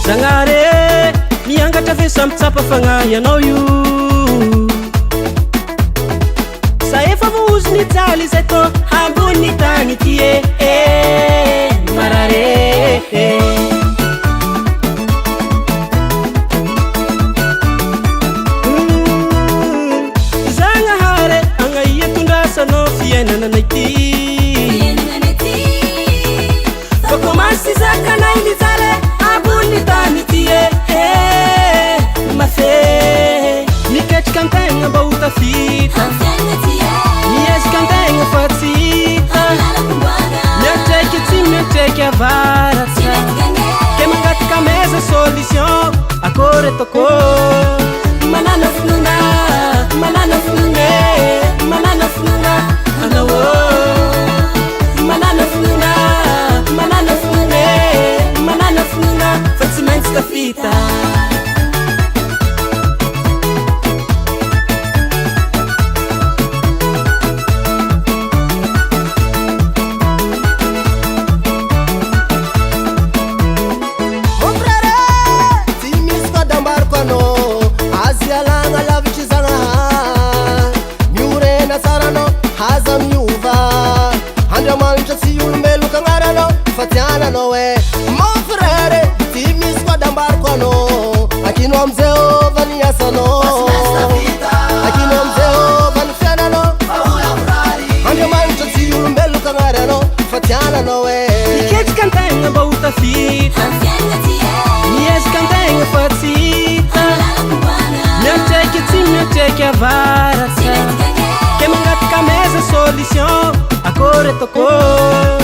Zagnare miangatra ve samitsapa fagnahy anao io sa efa voaozy ny jaly izay tô ambony tany ty marare Zagnahare agnaia tondrasanao fiainananay ty fa komasy zakanay ny jaly ambony tany ty mafe miketrika antegna mba ho tafita miezaka antegna fa tsy hita miatraiky tsy miatraiky avaratra ke mangataka meza solution akory atoko manana finoana manana finoana manana finoana anao manana finoana manana finoana manana finoana fa tsy maintsy tafita Fatiana é mon frère, ti mi squadra barco no. Aqui no museu vania sano. Aqui no museu van fiana no. Ande mancha si un bello canara no. Fatiana no é. Miquete cantenga bauta fita. Mies cantenga fatita. Minha cheque a varata. Que mangatka mesa solution. A core tocou.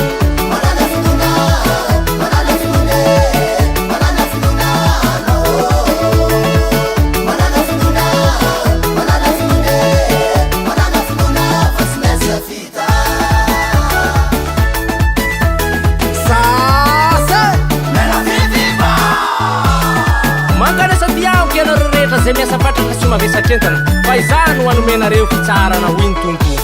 Zay miasa fatratra tsy mavesa trentana fa izano anomenareo fitsarana ho intonto